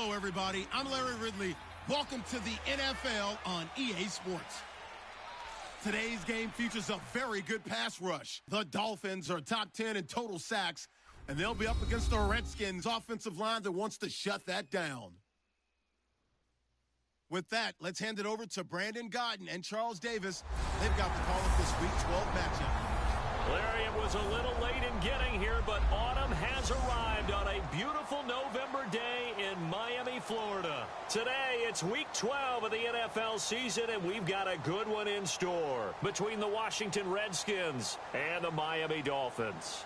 Hello, everybody. I'm Larry Ridley. Welcome to the NFL on EA Sports. Today's game features a very good pass rush. The Dolphins are top 10 in total sacks, and they'll be up against the Redskins offensive line that wants to shut that down. With that, let's hand it over to Brandon Gaudin and Charles Davis. They've got the call of this Week 12 matchup. Larry, it was a little late in getting here, but autumn has arrived on a beautiful November day in Miami, Florida. Today, it's Week 12 of the NFL season, and we've got a good one in store between the Washington Redskins and the Miami Dolphins.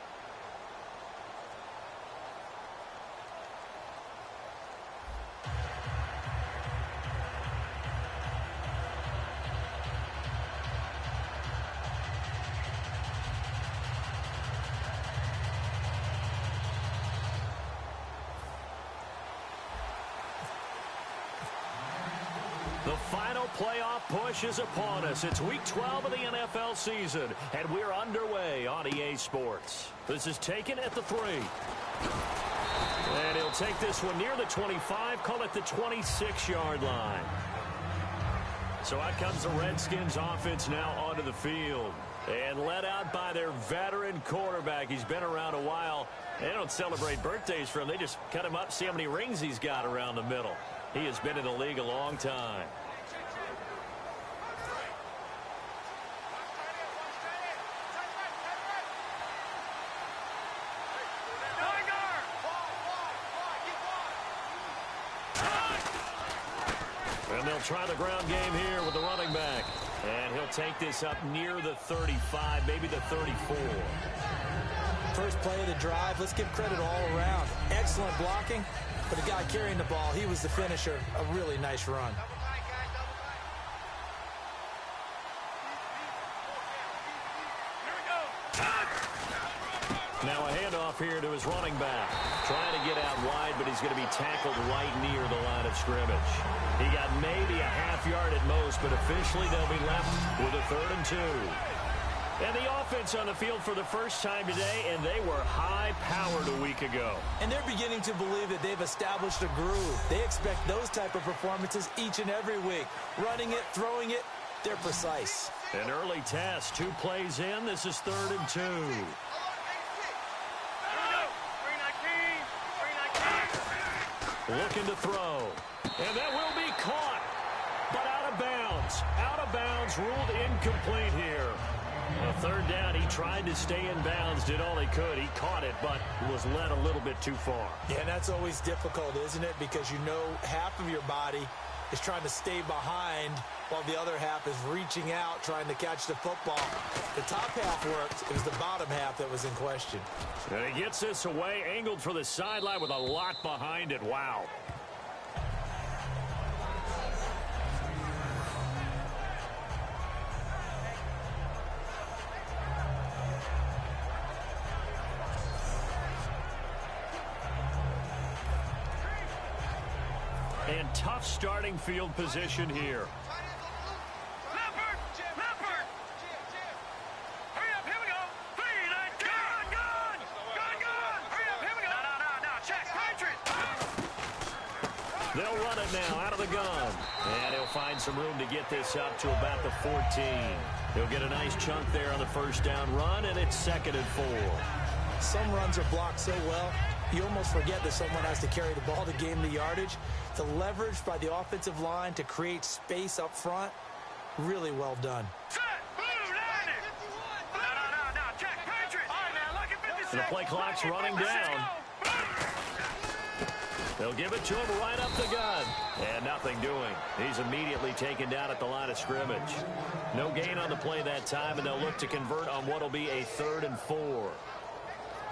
The final playoff push is upon us. It's Week 12 of the NFL season, and we're underway on EA Sports. This is taken at the 3. And he'll take this one near the 25, call it the 26-yard line. So out comes the Redskins offense now onto the field. And led out by their veteran quarterback. He's been around a while. They don't celebrate birthdays for him. They just cut him up, see how many rings he's got around the middle. He has been in the league a long time. And they'll try the ground game here with the running back. And he'll take this up near the 35, maybe the 34. First play of the drive, let's give credit all around. Excellent blocking, but the guy carrying the ball, he was the finisher. A really nice run. Now a handoff here to his running back. Trying to get out wide, but he's going to be tackled right near the line of scrimmage. He got maybe a half yard at most, but officially they'll be left with a 3rd and 2. And the offense on the field for the first time today, and they were high-powered a week ago. And they're beginning to believe that they've established a groove. They expect those type of performances each and every week. Running it, throwing it, they're precise. An early test, 2 plays in. This is 3rd and 2. Looking to throw. And that will be caught. But out of bounds. Out of bounds, ruled incomplete here. A 3rd down, he tried to stay in bounds, did all he could. He caught it, but was led a little bit too far. Yeah, that's always difficult, isn't it? Because you know half of your body is trying to stay behind while the other half is reaching out, trying to catch the football. The top half worked. It was the bottom half that was in question. And he gets this away, angled for the sideline with a lot behind it. Wow. And tough starting field position here. They'll run it now out of the gun. And he'll find some room to get this up to about the 14. He'll get a nice chunk there on the first down run, and it's 2nd and 4. Some runs are blocked so well, you almost forget that someone has to carry the ball to gain the yardage. The leverage by the offensive line to create space up front, really well done. And the play clock's running down. They'll give it to him right up the gun. And nothing doing. He's immediately taken down at the line of scrimmage. No gain on the play that time, and they'll look to convert on what will be a 3rd and 4.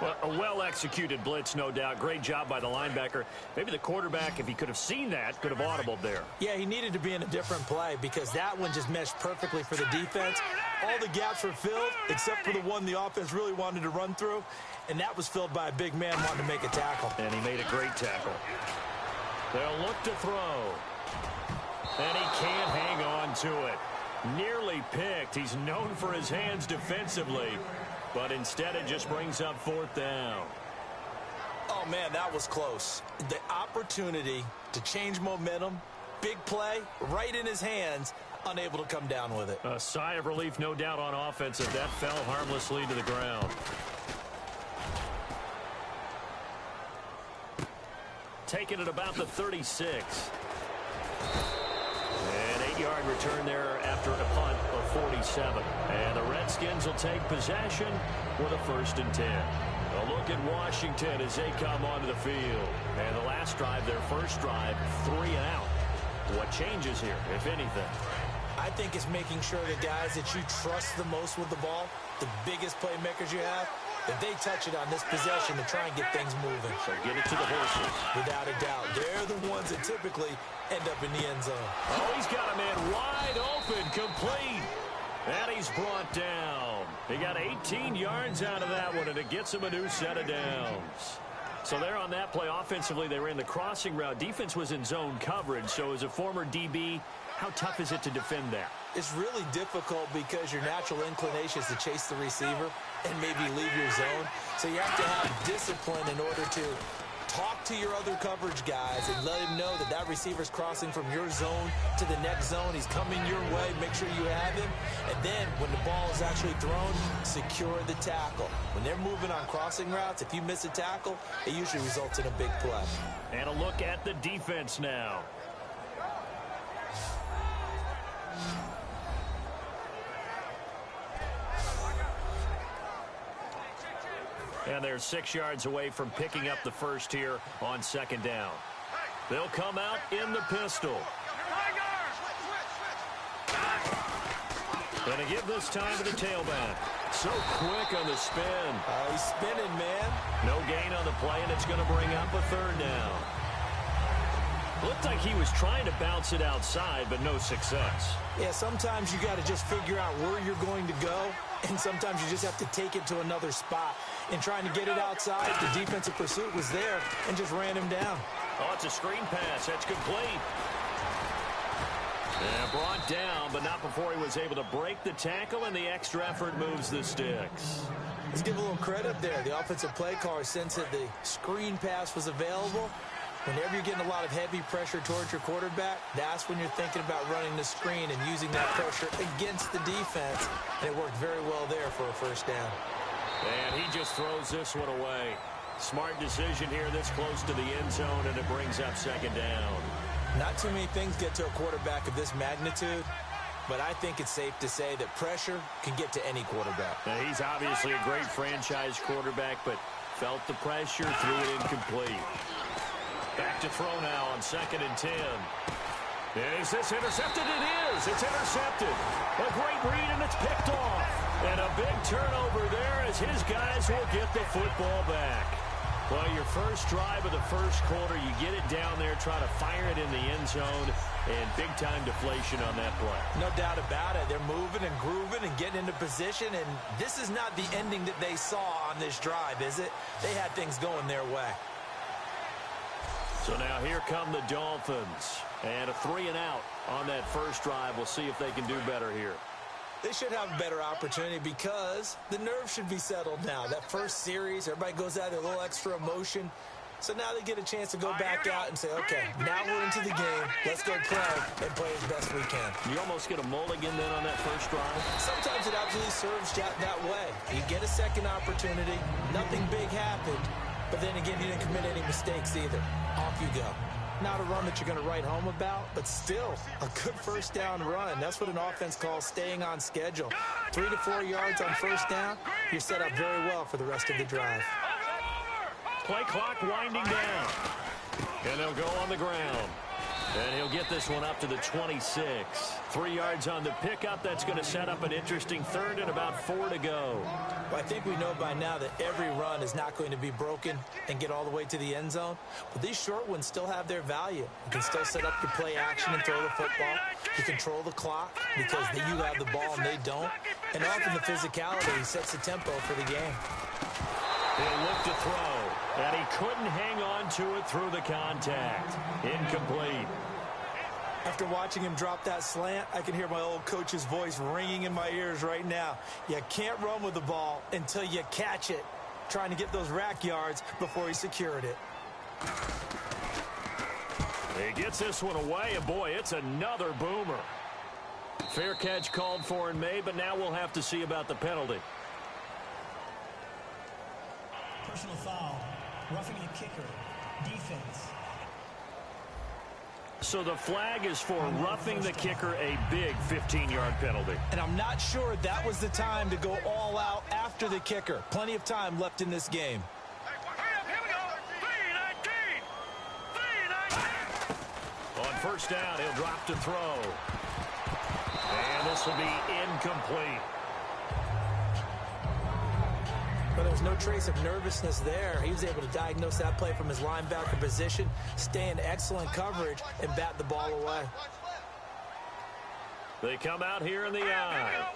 Well, a well-executed blitz, no doubt. Great job by the linebacker. Maybe the quarterback, if he could have seen that, could have audibled there. Yeah, he needed to be in a different play because that one just meshed perfectly for the defense. All the gaps were filled except for the one the offense really wanted to run through, and that was filled by a big man wanting to make a tackle. And he made a great tackle. They'll look to throw. And he can't hang on to it. Nearly picked. He's known for his hands defensively. But instead, it just brings up 4th down. Oh, Oh, man, that was close. The opportunity to change momentum, big play, right in his hands, unable to come down with it. A sigh of relief, no doubt, on offense, as that fell harmlessly to the ground. Taking it about the 36. An 8-yard return there after a punt of 47. And the Redskins will take possession with a 1st and 10. A look at Washington as they come onto the field. And the last drive, their first drive, 3 and out. What changes here, if anything? I think it's making sure the guys that you trust the most with the ball, the biggest playmakers you have, that they touch it on this possession to try and get things moving. So get it to the horses. Without a doubt. They're the ones that typically end up in the end zone. Oh, he's got a man wide open, complete. And he's brought down. He got 18 yards out of that one, and it gets him a new set of downs. So there on that play, offensively, they ran the crossing route. Defense was in zone coverage. So as a former DB, how tough is it to defend that? It's really difficult because your natural inclination is to chase the receiver and maybe leave your zone. So you have to have discipline in order to talk to your other coverage guys and let him know that that receiver's crossing from your zone to the next zone. He's coming your way. Make sure you have him. And then when the ball is actually thrown, secure the tackle. When they're moving on crossing routes, if you miss a tackle, it usually results in a big play. And a look at the defense now. And they're 6 yards away from picking up the first here on 2nd down. They'll come out in the pistol. And to give this time to the tailback. So quick on the spin. He's spinning, man. No gain on the play, and it's going to bring up a 3rd down. Looked like he was trying to bounce it outside, but no success. Yeah, sometimes you got to just figure out where you're going to go, and sometimes you just have to take it to another spot. And trying to get it outside, the defensive pursuit was there and just ran him down. Oh, it's a screen pass. That's complete. And brought down, but not before he was able to break the tackle, and the extra effort moves the sticks. Let's give a little credit there. The offensive play caller, since that the screen pass was available, whenever you're getting a lot of heavy pressure towards your quarterback, that's when you're thinking about running the screen and using that pressure against the defense. And it worked very well there for a 1st down. And he just throws this one away. Smart decision here this close to the end zone, and it brings up 2nd down. Not too many things get to a quarterback of this magnitude, but I think it's safe to say that pressure can get to any quarterback. Now, he's obviously a great franchise quarterback, but felt the pressure, threw it incomplete. Back to throw now on 2nd and 10. Is this intercepted? It is. It's intercepted. A great read, and it's picked off. And a big turnover there as his guys will get the football back. Well, your first drive of the first quarter, you get it down there, try to fire it in the end zone, and big-time deflation on that play. No doubt about it. They're moving and grooving and getting into position, and this is not the ending that they saw on this drive, is it? They had things going their way. So now here come the Dolphins. And a 3 and out on that first drive. We'll see if they can do better here. They should have a better opportunity because the nerves should be settled now. That first series, everybody goes out with a little extra emotion. So now they get a chance to go back out and say, okay, now we're into the game. Let's go play and play as best we can. You almost get a mulligan then on that first drive? Sometimes it absolutely serves that way. You get a second opportunity. Nothing big happened. But then again, you didn't commit any mistakes either. Off you go. Not a run that you're going to write home about, but still a good 1st down run. That's what an offense calls staying on schedule. 3 to 4 yards on 1st down, you're set up very well for the rest of the drive. Play clock winding down. And they'll go on the ground. And he'll get this one up to the 26. 3 yards on the pickup. That's going to set up an interesting 3rd and about 4 to go. Well, I think we know by now that every run is not going to be broken and get all the way to the end zone. But these short ones still have their value. You can still set up your play action and throw the football. You control the clock because you have the ball and they don't. And often the physicality sets the tempo for the game. He'll look to throw, and he couldn't hang on to it through the contact. Incomplete. After watching him drop that slant, I can hear my old coach's voice ringing in my ears right now. You can't run with the ball until you catch it. trying to get those rack yards before he secured it. He gets this one away, and boy, it's another boomer. Fair catch called for and made, but now we'll have to see about the penalty. Personal foul, roughing the kicker, defense. So the flag is for roughing the kicker, a big 15-yard penalty. And I'm not sure that was the time to go all out after the kicker. Plenty of time left in this game. On first down, he'll drop to throw. And this will be incomplete. But there's no trace of nervousness there. He was able to diagnose that play from his linebacker position, stay in excellent coverage, and bat the ball away. They come out here in the eye.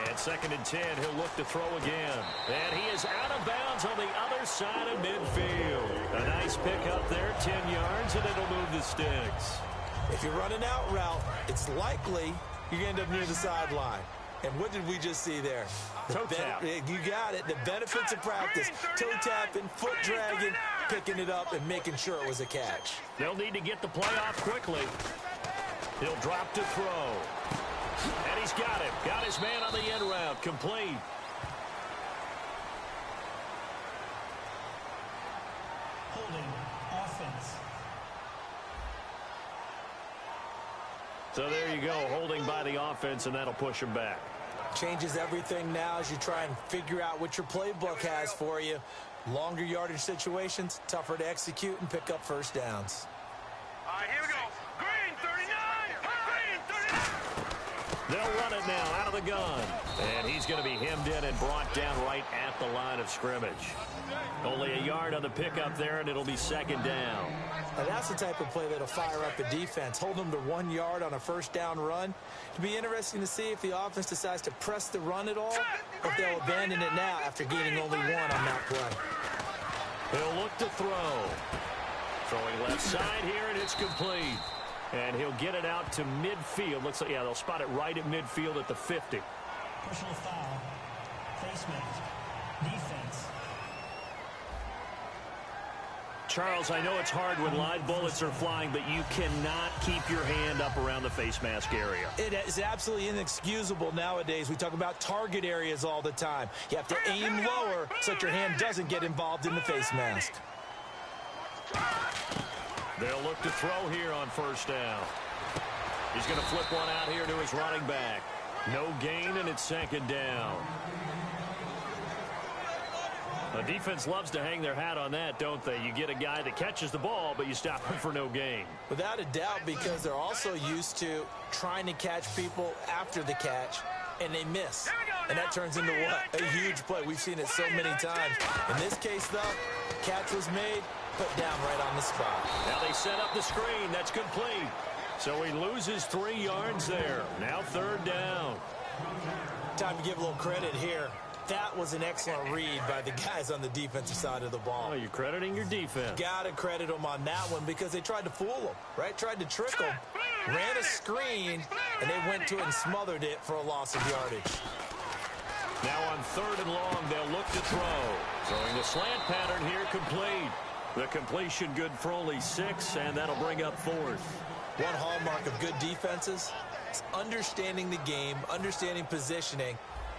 And 2nd and 10, he'll look to throw again. And he is out of bounds on the other side of midfield. A nice pick up there, 10 yards, and it'll move the sticks. If you run an out route, it's likely you're going to end up near the sideline. And what did we just see there? Toe tap. You got it. The benefits of practice. Toe tapping, foot dragging, picking it up, and making sure it was a catch. They'll need to get the play off quickly. He'll drop to throw. And he's got it. Got his man on the end route. Complete. Holding, offense. So there you go, holding by the offense, and that'll push him back. Changes everything now as you try and figure out what your playbook has for you. Longer yardage situations, tougher to execute and pick up first downs. All right, here we go. Green 39. Green 39. They'll run it now out of the gun. And he's going to be hemmed in and brought down right at the line of scrimmage. Only a yard on the pickup there, and it'll be 2nd down. Now that's the type of play that'll fire up a defense. Hold them to 1 yard on a first down run. It'll be interesting to see if the offense decides to press the run at all, or if they'll abandon it now after gaining only 1 on that play. He'll look to throw. Throwing left side here, and it's complete. And he'll get it out to midfield. Looks like, yeah, they'll spot it right at midfield at the 50. Personal foul, placement, defense. Charles, I know it's hard when live bullets are flying, but you cannot keep your hand up around the face mask area. It is absolutely inexcusable nowadays. We talk about target areas all the time. You have to aim lower so that your hand doesn't get involved in the face mask. They'll look to throw here on first down. He's going to flip one out here to his running back. No gain, and it's 2nd down. The defense loves to hang their hat on that, don't they? You get a guy that catches the ball, but you stop him for no gain. Without a doubt, because they're also used to trying to catch people after the catch, and they miss. And that turns into what? A huge play. We've seen it so many times. In this case, though, catch was made, put down right on the spot. Now they set up the screen. That's complete. So he loses 3 yards there. Now 3rd down. Time to give a little credit here. That was an excellent read by the guys on the defensive side of the ball. Oh, you're crediting your defense. Got to credit them on that one because they tried to fool them, right? Tried to trick them, ran a screen, and they went to it and smothered it for a loss of yardage. Now on 3rd and long, they'll look to throw. Throwing the slant pattern here, complete. The completion good for only 6, and that'll bring up 4th. One hallmark of good defenses is understanding the game, understanding positioning,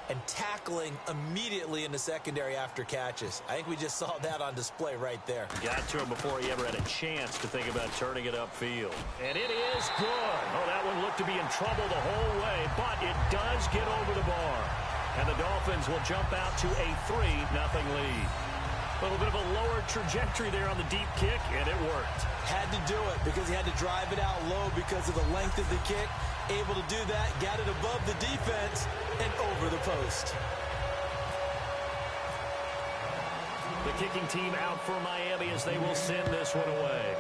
and tackling immediately in the secondary after catches. I think we just saw that on display right there. Got to him before he ever had a chance to think about turning it upfield. And it is good. Oh, that one looked to be in trouble the whole way, but it does get over the bar. And the Dolphins will jump out to a 3-0 lead. A little bit of a lower trajectory there on the deep kick, and it worked. Had to do it because he had to drive it out low because of the length of the kick. Able to do that, got it above the defense and over the post. The kicking team out for Miami as they will send this one away.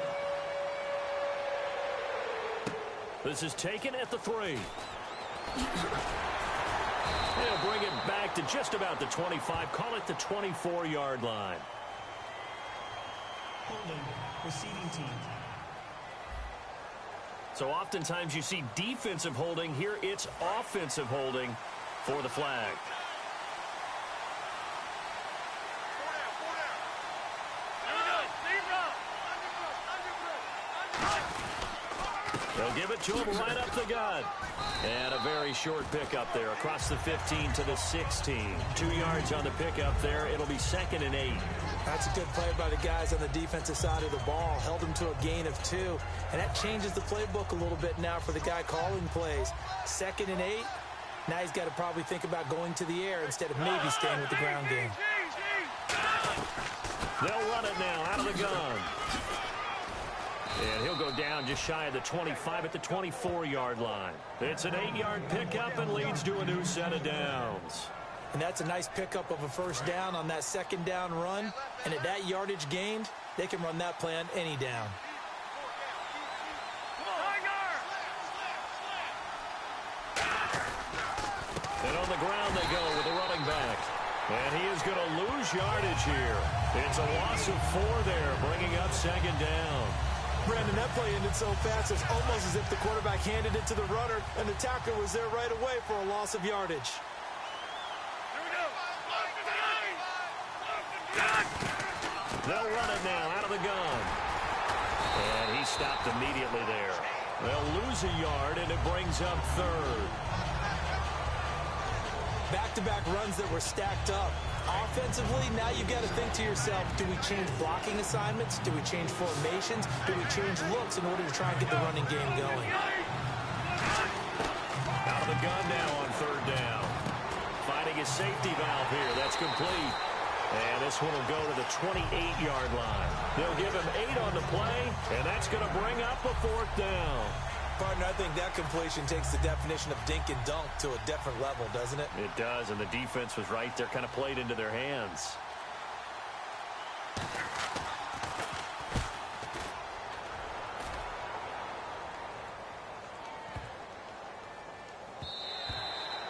This is taken at the 3. They'll bring it back to just about the 25. Call it the 24-yard line. Holding, receiving team. So oftentimes you see defensive holding. Here it's offensive holding for the flag. They'll give it to him right up the gut. And a very short pickup there across the 15 to the 16. 2 yards on the pickup there. It'll be 2nd and 8. That's a good play by the guys on the defensive side of the ball. Held them to a gain of 2. And that changes the playbook a little bit now for the guy calling plays. 2nd and 8. Now he's got to probably think about going to the air instead of maybe staying with the ground game. They'll run it now out of the gun. And he'll go down just shy of the 25 at the 24-yard line. It's an 8-yard pickup and leads to a new set of downs. And that's a nice pickup of a first down on that 2nd down run. And at that yardage gained, they can run that play on any down. And on the ground they go with the running back. And he is going to lose yardage here. It's a loss of 4 there, bringing up 2nd down. Brandon, that play ended so fast, it's almost as if the quarterback handed it to the runner, and the tackler was there right away for a loss of yardage. They'll run it now out of the gun. And he stopped immediately there. They'll lose a yard, and it brings up 3rd. Back-to-back runs that were stacked up. Offensively, now you've got to think to yourself, do we change blocking assignments? Do we change formations? Do we change looks in order to try and get the running game going? Out of the gun now on 3rd down. Finding his safety valve here. That's complete. And this one will go to the 28-yard line. They'll give him 8 on the play, and that's going to bring up a 4th down. Partner, I think that completion takes the definition of dink and dunk to a different level, doesn't it? It does, and the defense was right there, kind of played into their hands.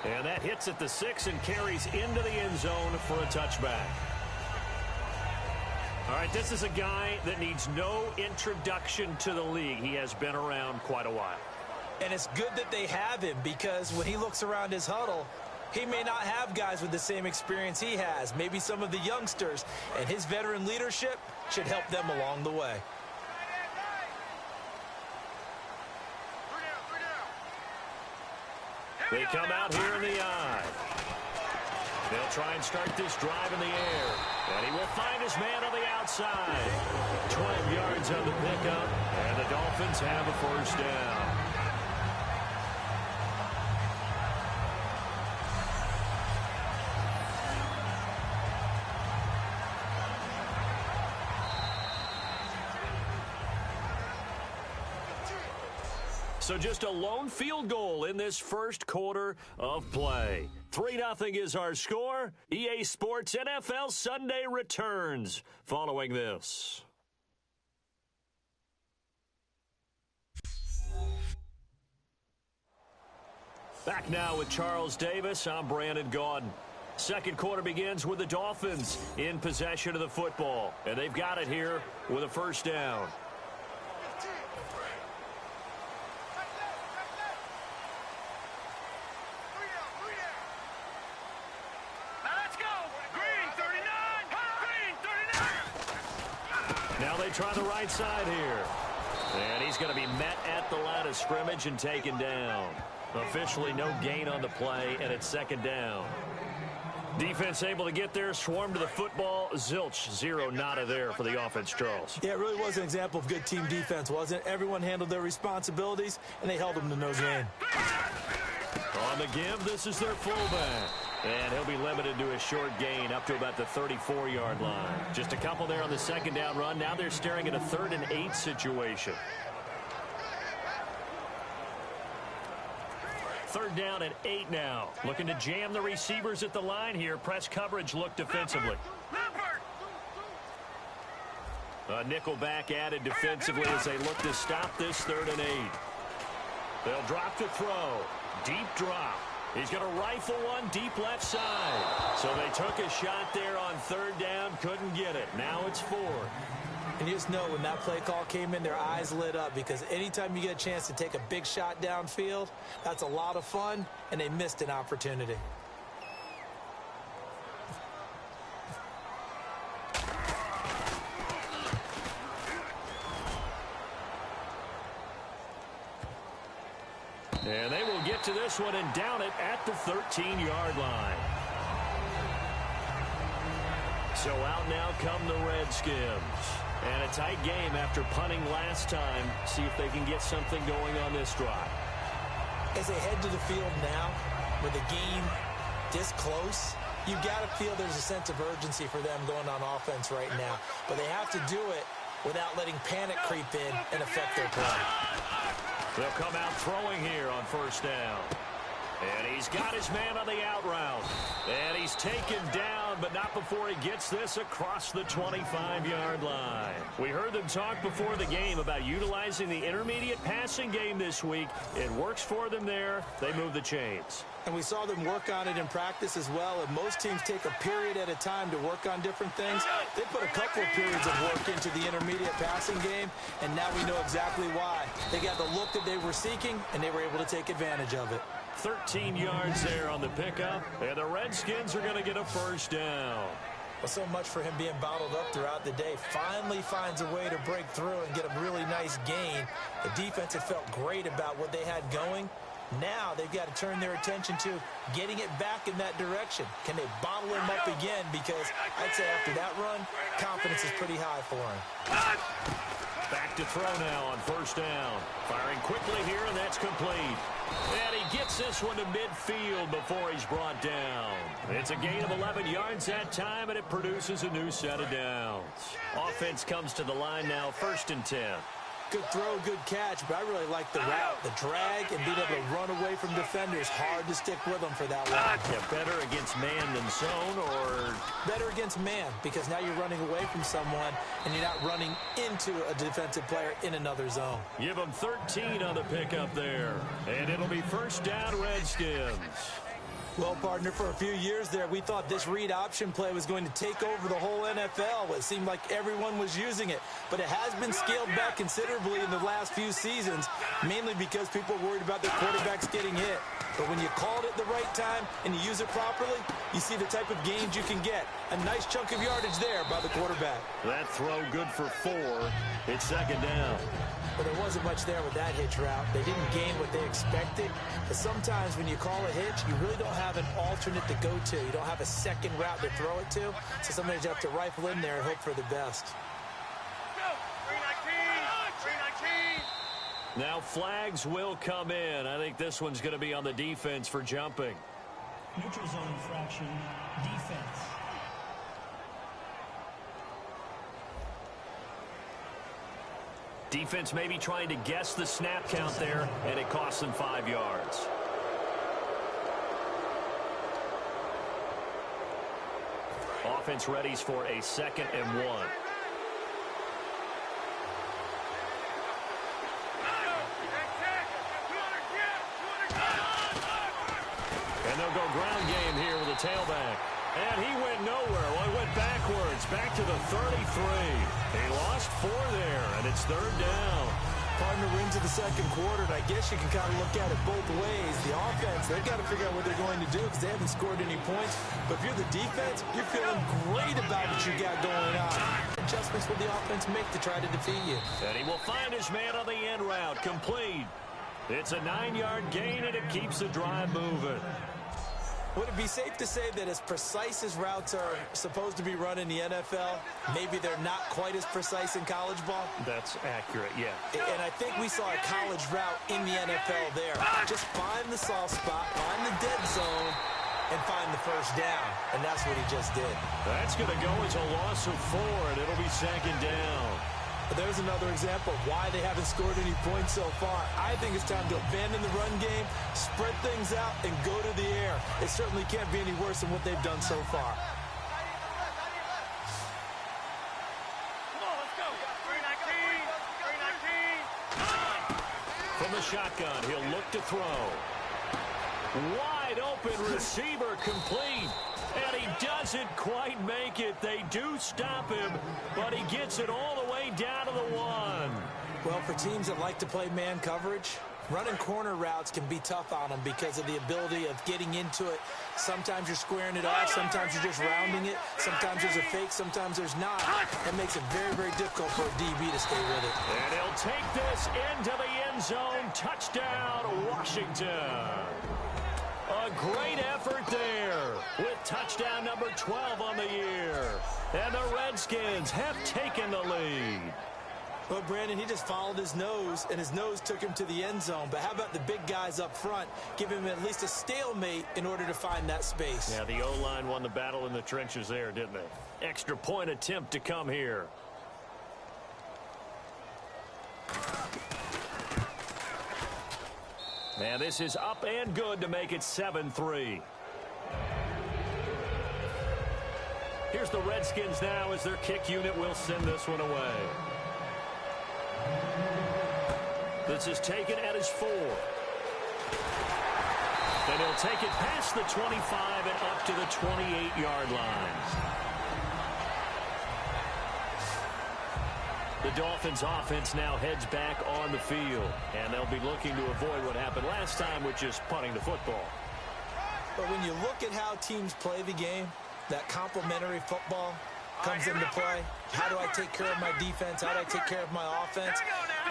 And that hits at the 6 and carries into the end zone for a touchback. All right, this is a guy that needs no introduction to the league. He has been around quite a while. And it's good that they have him, because when he looks around his huddle, he may not have guys with the same experience he has, maybe some of the youngsters, and his veteran leadership should help them along the way. They come out here in the eye. They'll try and start this drive in the air. And he will find his man on the outside. 12 yards on the pickup, and the Dolphins have a 1st down. So just a lone field goal in this first quarter of play. 3-0 is our score. EA Sports NFL Sunday returns following this. Back now with Charles Davis. I'm Brandon Gaudin. Second quarter begins with the Dolphins in possession of the football. And they've got it here with a 1st down. Now they try the right side here. And he's going to be met at the line of scrimmage and taken down. Officially no gain on the play, and it's 2nd down. Defense able to get there, swarm to the football. Zilch, 0 nada there for the offense, Charles. Yeah, it really was an example of good team defense, wasn't it? Everyone handled their responsibilities, and they held them to no gain. On the give, this is their fullback. And he'll be limited to a short gain up to about the 34-yard line. Just a couple there on the 2nd down run. Now they're staring at a 3rd and 8 situation. 3rd down and 8 now. Looking to jam the receivers at the line here. Press coverage look defensively. A nickel back added defensively as they look to stop this 3rd and 8. They'll drop to throw. Deep drop. He's going to rifle one deep left side. So they took a shot there on 3rd down, couldn't get it. Now it's 4. And you just know when that play call came in, their eyes lit up, because anytime you get a chance to take a big shot downfield, that's a lot of fun, and they missed an opportunity. they will get to this one and down it at the 13-yard line. So out now come the Redskins. And a tight game after punting last time. See if they can get something going on this drive. As they head to the field now, with the game this close, you've got to feel there's a sense of urgency for them going on offense right now. But they have to do it without letting panic creep in and affect their play. They'll come out throwing here on first down. And he's got his man on the out route. And he's taken down, but not before he gets this across the 25-yard line. We heard them talk before the game about utilizing the intermediate passing game this week. It works for them there. They move the chains. And we saw them work on it in practice as well. And most teams take a period at a time to work on different things. They put a couple of periods of work into the intermediate passing game, and now we know exactly why. They got the look that they were seeking, and they were able to take advantage of it. 13 yards there on the pickup, and the Redskins are going to get a first down. Well, so much for him being bottled up throughout the day. Finally finds a way to break through and get a really nice gain. The defense had felt great about what they had going. Now they've got to turn their attention to getting it back in that direction. Can they bottle him up again? Because I'd say after that run, confidence is pretty high for him. Back to throw now on first down. Firing quickly here, and that's complete. And he gets this one to midfield before he's brought down. It's a gain of 11 yards that time, and it produces a new set of downs. Offense comes to the line now, 1st and 10. Good throw, good catch, but I really like the route, the drag, and being able to run away from defenders. Hard to stick with them for that one. Yeah, better against man than zone, or better against man, because now you're running away from someone and you're not running into a defensive player in another zone. Give them 13 on the pickup there, and it'll be first down Redskins. Well, partner, for a few years there, we thought this read option play was going to take over the whole NFL. It seemed like everyone was using it, but it has been scaled back considerably in the last few seasons, mainly because people are worried about their quarterbacks getting hit. But when you call it at the right time and you use it properly, you see the type of gains you can get. A nice chunk of yardage there by the quarterback. That throw good for 4. It's 2nd down. But there wasn't much there with that hitch route. They didn't gain what they expected. But sometimes when you call a hitch, you really don't have an alternate to go to. You don't have a second route to throw it to. So sometimes you have to rifle in there and hope for the best. Now flags will come in. I think this one's going to be on the defense for jumping. Neutral zone infraction, defense. Defense maybe trying to guess the snap count there, and it costs them 5 yards. Offense readies for a 2nd and 1. And they'll go ground game here with a tailback. And he went nowhere. Well, he went backwards, back to the 33. He lost 4 there, and it's 3rd down. Partner, we're into the second quarter, and I guess you can kind of look at it both ways. The offense, they've got to figure out what they're going to do because they haven't scored any points. But if you're the defense, you're feeling great about what you got going on. Adjustments will the offense make to try to defeat you. And he will find his man on the end route, complete. It's a 9-yard gain, and it keeps the drive moving. Would it be safe to say that as precise as routes are supposed to be run in the NFL, maybe they're not quite as precise in college ball? That's accurate, yeah. And I think we saw a college route in the NFL there. Just find the soft spot, find the dead zone, and find the first down. And that's what he just did. That's going to go as a loss of 4, and it'll be 2nd down. But there's another example of why they haven't scored any points so far. I think it's time to abandon the run game, spread things out, and go to the air. It certainly can't be any worse than what they've done so far. Come on, let's go. 319. From the shotgun, he'll look to throw. Wide open receiver complete. And he doesn't quite make it. They do stop him, but he gets it all the way down to the 1. Well, for teams that like to play man coverage, running corner routes can be tough on them because of the ability of getting into it. Sometimes you're squaring it off. Sometimes you're just rounding it. Sometimes there's a fake. Sometimes there's not. That makes it very, very difficult for a DB to stay with it. And he'll take this into the end end zone. Touchdown, Washington. A great effort there with touchdown number 12 on the year. And the Redskins have taken the lead. Well, Brandon, he just followed his nose, and his nose took him to the end zone. But how about the big guys up front? Give him at least a stalemate in order to find that space. Yeah, the O-line won the battle in the trenches there, didn't they? Extra point attempt to come here. And this is up and good to make it 7-3. Here's the Redskins now as their kick unit will send this one away. This is taken at his 4. And he'll take it past the 25 and up to the 28-yard line. The Dolphins offense now heads back on the field. And they'll be looking to avoid what happened last time, which is punting the football. But when you look at how teams play the game, that complementary football comes into play. How do I take care of my defense? How do I take care of my offense?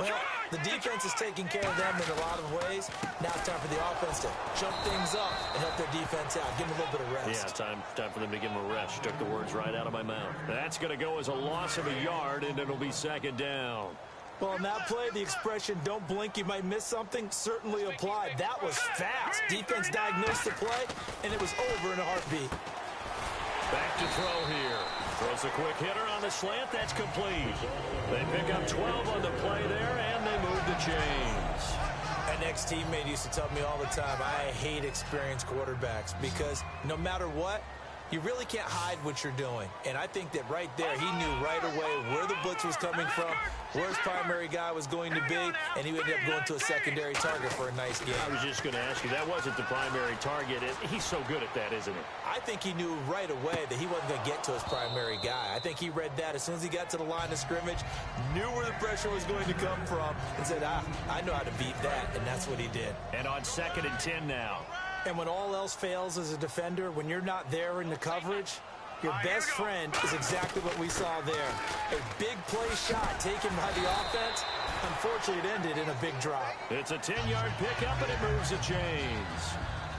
Well, the defense is taking care of them in a lot of ways. Now it's time for the offense to jump things up and help their defense out. Give them a little bit of rest. Yeah, time for them to give them a rest. You took the words right out of my mouth. That's going to go as a loss of a yard, and it'll be second down. Well, on that play, the expression, don't blink, you might miss something, certainly applied. That was fast. Defense diagnosed the play, and it was over in a heartbeat. Back to throw here. Throws a quick hitter on the slant. That's complete. They pick up 12 on the play there, and they move the chains. An ex-teammate used to tell me all the time, I hate experienced quarterbacks because no matter what, you really can't hide what you're doing. And I think that right there, he knew right away where the blitz was coming from, where his primary guy was going to be, and he ended up going to a secondary target for a nice game. I was just going to ask you, that wasn't the primary target. He's so good at that, isn't he? I think he knew right away that he wasn't going to get to his primary guy. I think he read that as soon as he got to the line of scrimmage, knew where the pressure was going to come from, and said, I know how to beat that, and that's what he did. And on 2nd and 10 now. And when all else fails as a defender, when you're not there in the coverage, your best friend is exactly what we saw there. A big play shot taken by the offense. Unfortunately, it ended in a big drop. It's a 10-yard pickup, and it moves the chains.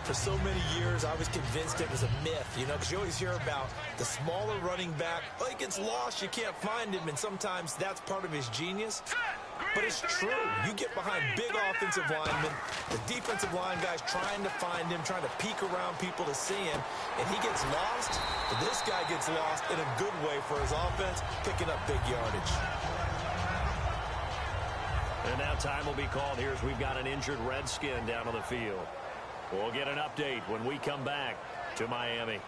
For so many years, I was convinced it was a myth, because you always hear about the smaller running back. Oh, he gets lost, you can't find him, and sometimes that's part of his genius. But it's true. You get behind big offensive linemen, the defensive line guys trying to find him, trying to peek around people to see him, and he gets lost. But this guy gets lost in a good way for his offense, picking up big yardage. And now time will be called here as we've got an injured Redskin down on the field. We'll get an update when we come back to Miami.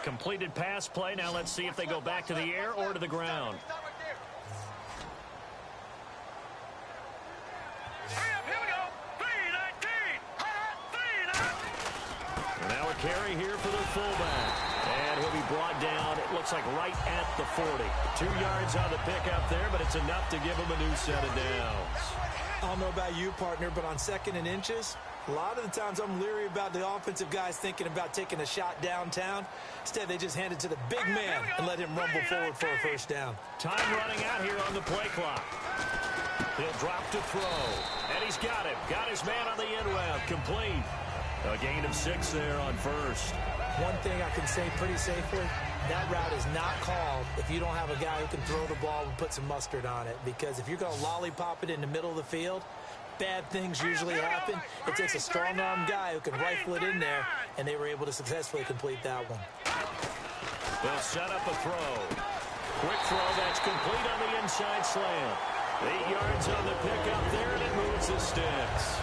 Completed pass play. Now let's see if they go back to the air or to the ground. Now a carry here for the fullback. And he'll be brought down, it looks like right at the 40. 2 yards on the pickup there, but it's enough to give him a new set of downs. I don't know about you, partner, but on 2nd and inches, a lot of the times I'm leery about the offensive guys thinking about taking a shot downtown. Instead, they just hand it to the big man and let him rumble forward for a first down. Time running out here on the play clock. He'll drop to throw. And he's got it. Got his man on the end route. Complete. A gain of 6 there on first. One thing I can say pretty safely, that route is not called if you don't have a guy who can throw the ball and put some mustard on it. Because if you're going to lollipop it in the middle of the field, bad things usually happen. It takes a strong-arm guy who can rifle it in there, and they were able to successfully complete that one. They'll set up a throw. Quick throw that's complete on the inside slant. 8 yards on the pickup there, and it moves the sticks.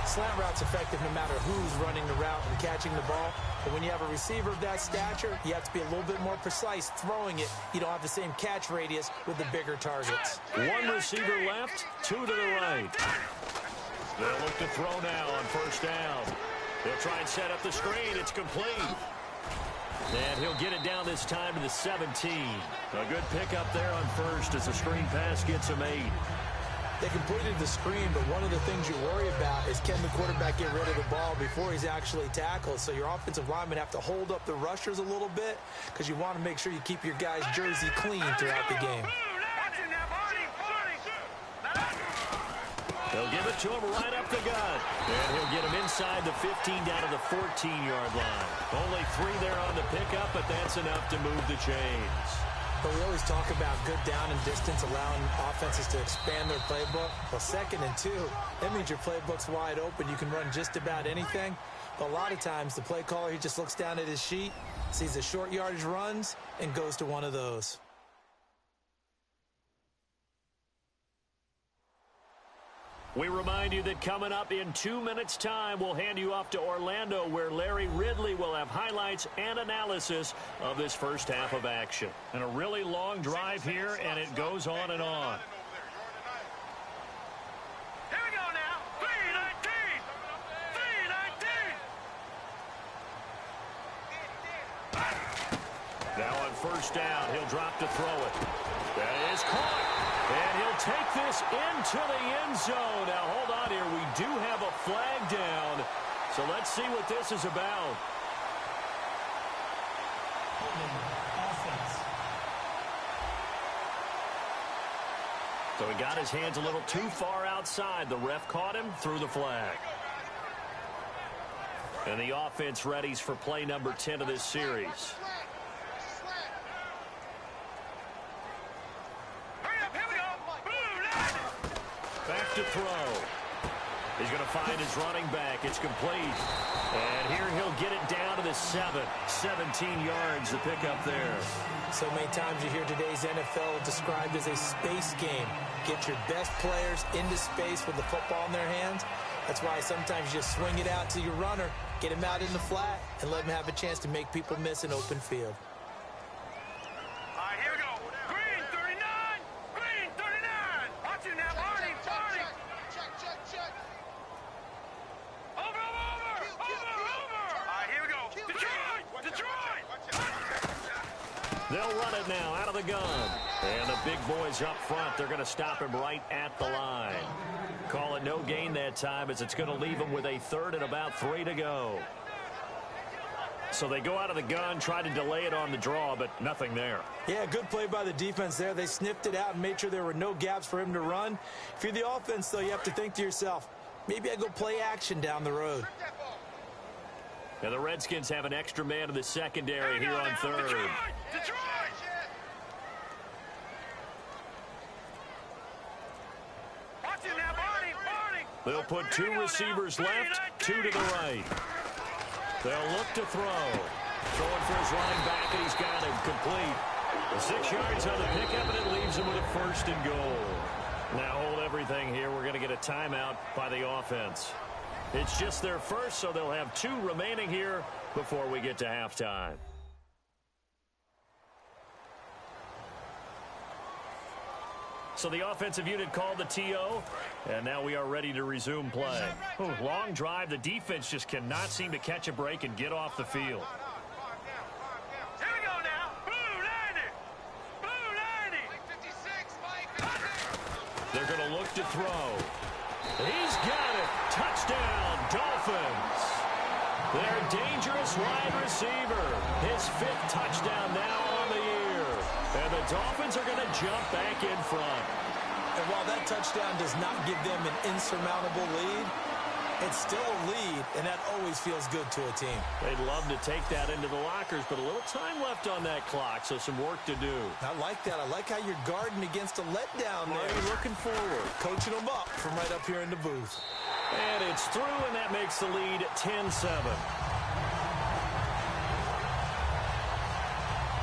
Slant route's effective no matter who's running the route and catching the ball. But when you have a receiver of that stature, you have to be a little bit more precise throwing it. You don't have the same catch radius with the bigger targets. 1 receiver left, 2 to the right. They'll look to throw now on first down. They'll try and set up the screen. It's complete. And he'll get it down this time to the 17. A good pickup there on first as the screen pass gets him 8. They completed the screen, but one of the things you worry about is can the quarterback get rid of the ball before he's actually tackled? So your offensive linemen have to hold up the rushers a little bit because you want to make sure you keep your guys' jersey clean throughout the game. They'll give it to him right up the gut. And he'll get him inside the 15 down to the 14-yard line. Only 3 there on the pickup, but that's enough to move the chains. But we always talk about good down and distance, allowing offenses to expand their playbook. Well, 2nd and 2, that means your playbook's wide open. You can run just about anything. But a lot of times, the play caller, he just looks down at his sheet, sees the short yardage runs, and goes to one of those. We remind you that coming up in 2 minutes' time, we'll hand you off to Orlando, where Larry Ridley will have highlights and analysis of this first half of action. And a really long drive here, and it goes on and on. Here we go now. 3-19. 3-19. Now on first down, he'll drop to throw it. That is caught. And he'll take this into the end zone. Now, hold on here. We do have a flag down. So let's see what this is about. Offense. So he got his hands a little too far outside. The ref caught him, threw the flag. And the offense readies for play number 10 of this series. Back to throw. He's going to find his running back. It's complete. And here he'll get it down to the 7. 17 yards to pick up there. So many times you hear today's NFL described as a space game. Get your best players into space with the football in their hands. That's why sometimes you just swing it out to your runner, get him out in the flat, and let him have a chance to make people miss an open field. All right, here we go. Green 39. Green 39. Watch it now, Barney. Check. Over. All right, here we go. Detroit. They'll run it now out of the gun. And the big boys up front, they're going to stop him right at the line. Call it no gain that time, as it's going to leave him with a 3rd and about 3 to go. So they go out of the gun, try to delay it on the draw, but nothing there. Yeah, good play by the defense there. They sniffed it out and made sure there were no gaps for him to run. If you're the offense, though, you have to think to yourself, maybe I go play action down the road. Now the Redskins have an extra man in the secondary here on 3rd. Detroit. Watch it now, Barney. They'll put 2 receivers left, 2 to the right. They'll look to throw. Throwing for his running back, and he's got him complete. 6 yards on the pickup, and it leaves him with a 1st and goal. Now hold everything here. We're going to get a timeout by the offense. It's just their first, so they'll have 2 remaining here before we get to halftime. So the offensive unit called the TO, and now we are ready to resume play. Long drive. The defense just cannot seem to catch a break and get off the field. Here we go now. Blue 90. They're going to look to throw. He's got it. Touchdown, Dolphins. Their dangerous wide receiver. His 5th touchdown now on the year. And the Dolphins are going to jump back in front. And while that touchdown does not give them an insurmountable lead, it's still a lead, and that always feels good to a team. They'd love to take that into the lockers, but a little time left on that clock, so some work to do. I like that. I like how you're guarding against a letdown there. Marty looking forward. Coaching them up from right up here in the booth. And it's through, and that makes the lead 10-7.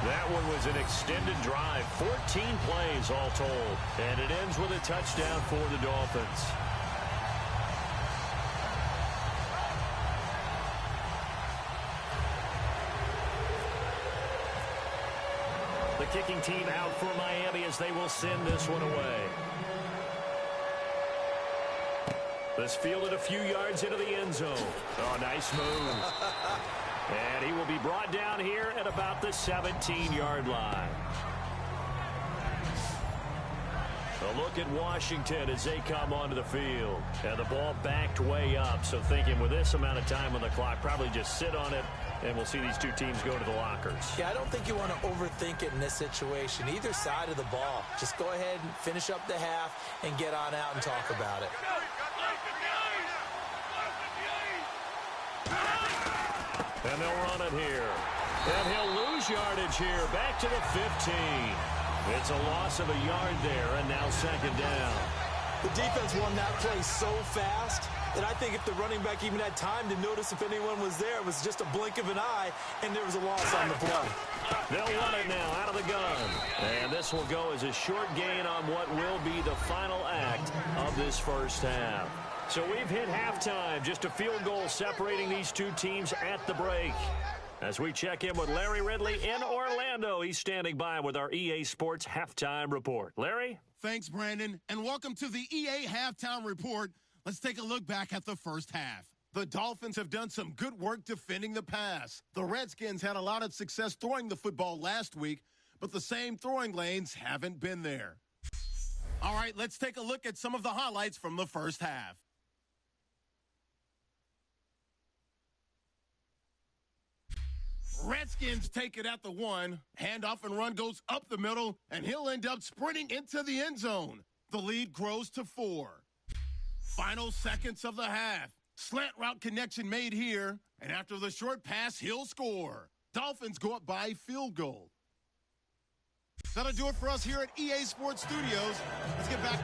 That one was an extended drive, 14 plays all told, and it ends with a touchdown for the Dolphins. The kicking team out for Miami as they will send this one away. This fielded a few yards into the end zone. Oh, nice move. And he will be brought down here at about the 17-yard line. A look at Washington as they come onto the field. And the ball backed way up, so thinking with this amount of time on the clock, probably just sit on it, and we'll see these two teams go to the lockers. Yeah, I don't think you want to overthink it in this situation. Either side of the ball. Just go ahead and finish up the half and get on out and talk about it. And they'll run it here. And he'll lose yardage here. Back to the 15. It's a loss of a yard there, and now second down. The defense won that play so fast that I think if the running back even had time to notice if anyone was there, it was just a blink of an eye, and there was a loss on the play. They'll run it now out of the gun. And this will go as a short gain on what will be the final act of this first half. So we've hit halftime, just a field goal separating these two teams at the break. As we check in with Larry Ridley in Orlando, he's standing by with our EA Sports Halftime Report. Larry? Thanks, Brandon, and welcome to the EA Halftime Report. Let's take a look back at the first half. The Dolphins have done some good work defending the pass. The Redskins had a lot of success throwing the football last week, but the same throwing lanes haven't been there. All right, let's take a look at some of the highlights from the first half. Redskins take it at the 1. Handoff and run goes up the middle, and he'll end up sprinting into the end zone. The lead grows to 4. Final seconds of the half. Slant route connection made here, and after the short pass, he'll score. Dolphins go up by field goal. That'll do it for us here at EA Sports Studios. Let's get back.